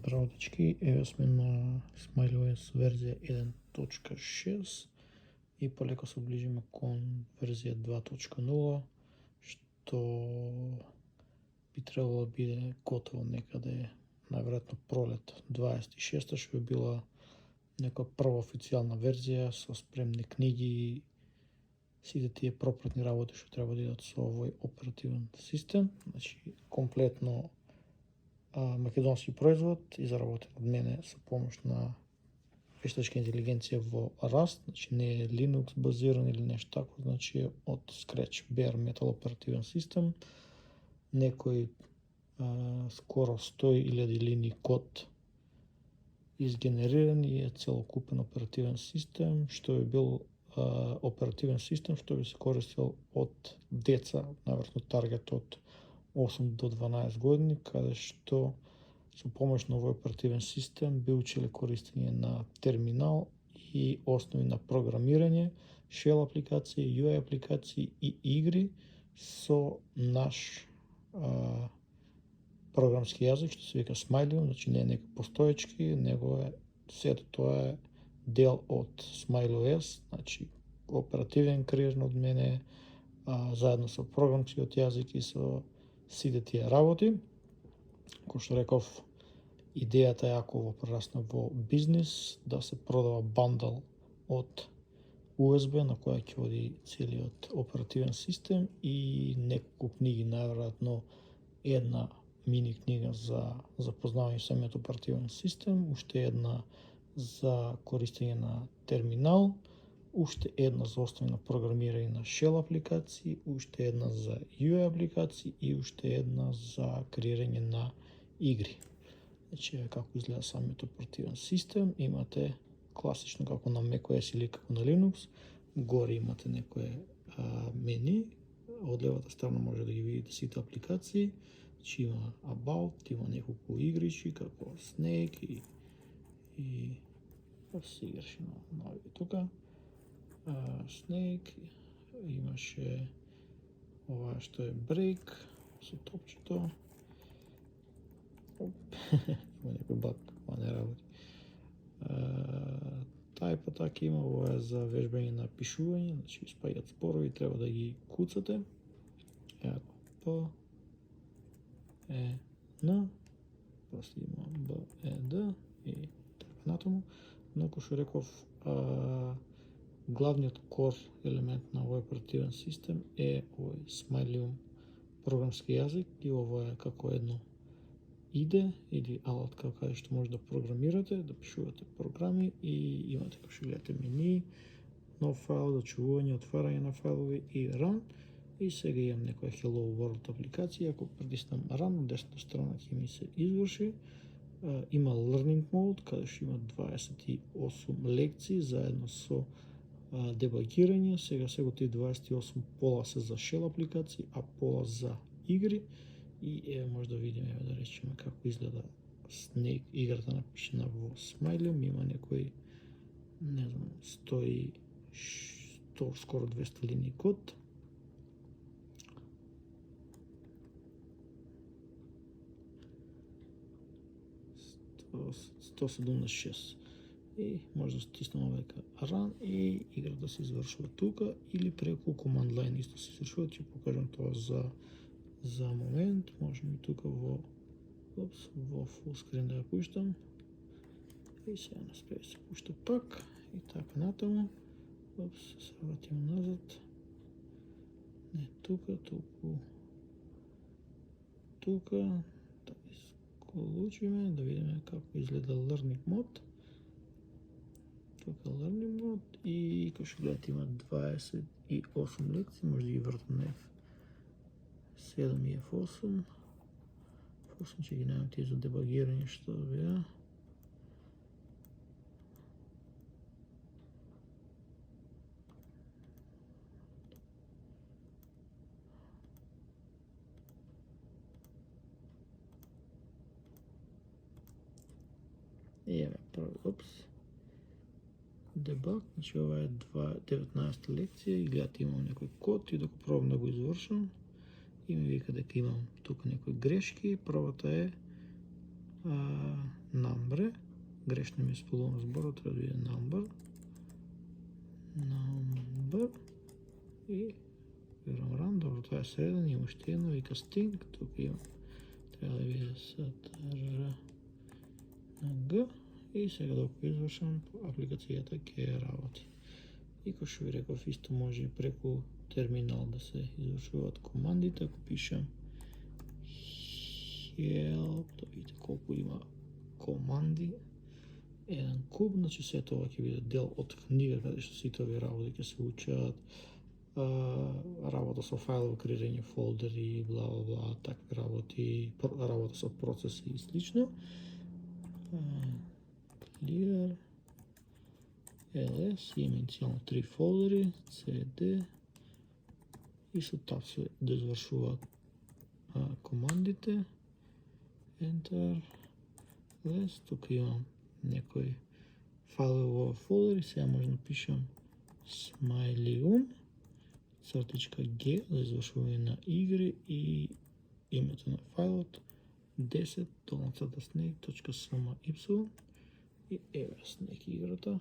преводачки, еве сме на SmileOS верзија 1.6 и полека се ближиме кон верзија 2.0, што би требало да биде готово некаде најверојатно пролет 26-та, што би била некоја прва официјална верзија со спремни книги и сите тие пропратни работи што треба да идат со овој оперативен систем. Значи, комплетно македонски производ, изработен од мене со помош на вештачка интелигенција во Rust, значи не е Linux базиран или нешто тако, значи од Scratch bare metal оперативен систем, некој скоро 100.000 линии код изгенериран и е целокупен оперативен систем, што би бил оперативен систем што би се користел од деца, најверојатно таргет од 8 до 12 години, каде што со помош на овој оперативен систем би учеле користење на терминал и основи на програмирање, shell апликации, UI апликации и игри со наш програмски јазик, што се вика Smiley, значи не е некој постоечки, него е сето тоа е дел од SmileOS, значи оперативен креиран од мене, заедно со програмскиот јазик и со сите тие работи. Кој што реков, идејата е ако ово прерасне во бизнис, да се продава бандал од USB на која ќе оди целиот оперативен систем и неколку книги, најверојатно една мини книга за запознавање со самиот оперативен систем, уште една за користење на терминал, уште една за основи на програмирање на shell апликации, уште една за UI апликации и уште една за креирање на игри. Значи, како изгледа самиот оперативен систем, имате класично како на macOS или како на Linux, горе имате некое мени, од левата страна може да ги видите сите апликации, значи има About, има неколку игричи како Snake и се играше на овие тука. Snake, имаше ова што е Break со топчето. Има некој баг, ова не работи. Type Attack има, ова е за вежбање на пишување, значи спаѓаат зборови, треба да ги куцате. Ево, П, Е, Н, после има Б, Е, Д и така натаму. Но, кој што реков, главниот кор елемент на овој оперативен систем е овој Smiley програмски јазик и ова е како едно IDE или алатка каде што може да програмирате, да пишувате програми и имате, како што гледате, мени, нов файл, зачувување, отварање на файлови и run. И сега имам некоја Hello World апликација, ако притиснам run, од десната страна ќе ми се изврши. Има Learning Mode, каде што има 28 лекции заедно со дебагирање. Сега тие 28 пола се за shell апликации, а пола за игри. И еве може да видиме, еве да речеме како изгледа Snake, играта напишена во Smiley, има некој, не знам, 100 скоро 200 линии код. $176 и може да стиснеме века run и играта се извршува тука или преку command line исто се извршува. Ќе покажам тоа за момент. Можем и тука во full screen да ја пуштам и сега не спее се пушта пак и така натаму. Се вратим назад, не тука, туку тука, да исколучиме, да видиме како изгледа Learning Mode. Тука Learning Mode и како што гледате има 28 лекции, може да ги вртам на F7 и F8. F8 ќе ги најдам тие за дебагирање што да беа. Еве, дебаг, значи ова е 19 лекција и гледате имам некој код и докато пробам да го извршам и ми вика дека имам тука некои грешки. Првата е number, грешно ми исполнува зборот, треба да биде number и ран, добро, тоа е среден, има уште едно, вика string, тука има, треба да биде str на G и сега докато извршам апликацијата ќе работи. И кој што ви реков, исто може и преку терминал да се извршуваат командите, ако пишам help, да видите колку има команди, еден куб, значи се тоа ќе биде дел од книга каде што сите овие работи ќе се учат, работа со фајлово креирање фолдери, бла бла бла, такви работи, работа со процеси и слично. Clear ls, има иницијално 3 фолдери, cd и со тап се да извршуваат командите, enter, ls, тука имам некои фајлови во фолдери, сега може да напишам smiley цртичка G за извршување на игри и името на фајлот 10 долната snake.smy и еве Snake играта.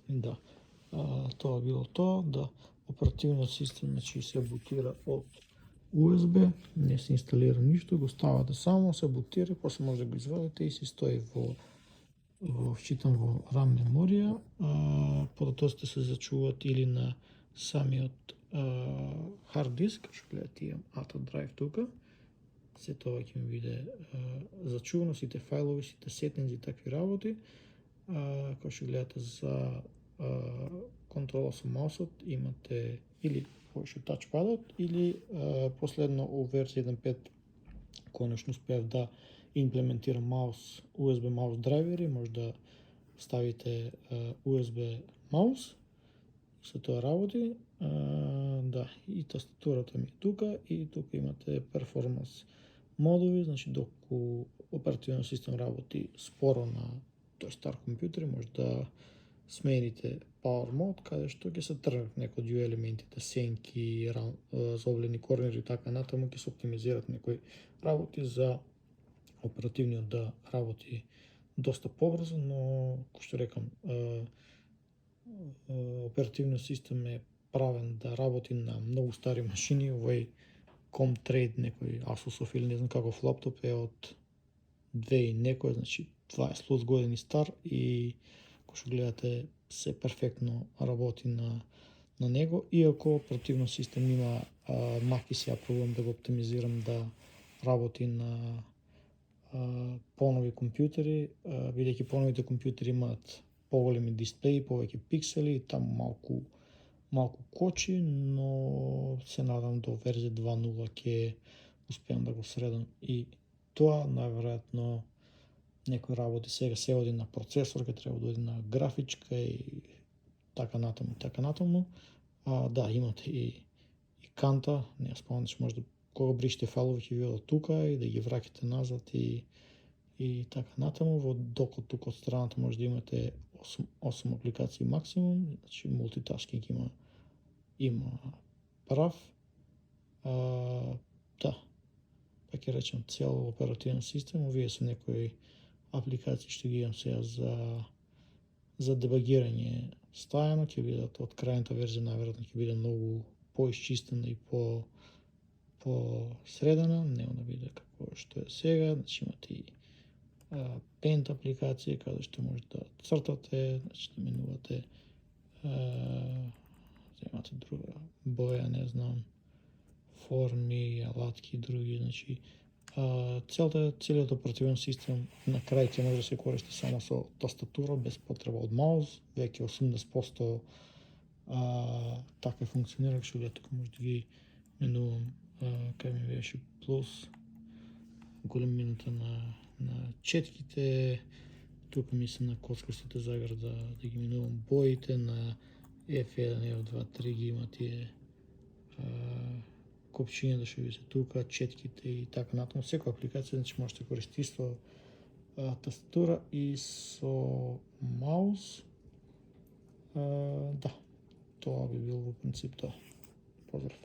Да, тоа било тоа, да, оперативниот систем значи се бутира од USB, не се инсталира ништо, го ставате само, се бутира, после може да го извадите и се стои во вчитан во RAM меморија, податоците се зачуваат или на самиот hard диск, што гледате имам ATA drive тука, се тоа ќе ми биде зачувано, сите фајлови, сите сеттинзи и такви работи, кој што гледате за контрола со маусот, имате или повеќе тачпадот, или последно у верзија 1.5 конечно успеав да имплементирам маус, USB маус драйвери, може да ставите USB маус, со тоа работи, да, и тастатурата ми е тука, и тука имате перформанс модови, значи доколку оперативниот систем работи споро на тој стар компјутер, може да смените Power Mode, каде што ќе се тргнат некои од елементите, сенки, заоблени корнери и така натаму, ќе се оптимизират некои работи за оперативниот да работи доста побрзо, но, кој што рекам, оперативниот систем е правен да работи на многу стари машини, овој Comtrade, некој Asusов или не знам каков лаптоп е од 2 и некој, значи 20 плюс години стар и кој што гледате се перфектно работи на него, иако оперативно систем има маки сега проблем да го оптимизирам да работи на понови компјутери, бидејќи поновите компјутери имаат поголеми дисплеи, повеќе пиксели, таму малку кочи, но се надам до верзија 2.0 ќе успеам да го средам и тоа, најверојатно некои работи сега се оди на процесор, ќе треба да оди на графичка и така натаму. Да, имате и канта, не спомнам, че може да кога бришите файлови ќе ви одат тука и да ги враќате назад и така натаму. Докато тука од страната може да имате 8 апликации максимум, значи мултитаскинг има прав. Да, па ќе речем цел оперативен систем, овие се некои апликации што ги имам сега за дебагирање стајано, ќе бидат од крајната верзија, најверојатно ќе биде многу поисчистена и по-средена, нема да биде како што е сега, значи имате и Paint апликација каде што може да цртате, значи да менувате, имате друга боја, не знам, форми, алатки и други, значи целиот оперативен систем на крај ќе може да се користи само со тастатура, без потреба од маус, веќе 80% така функционира, што гледате, тука може да ги менувам, кај ми беше плюс, големината на четките, тука мислам на коцкастите заграда да ги менувам боите, на F1, F2, 3 ги има тие копчињата што ви се тука, четките и така натаму. Секоја апликација значи може да користи со тастатура и со маус. Да, тоа би било во принцип тоа. Поздрав!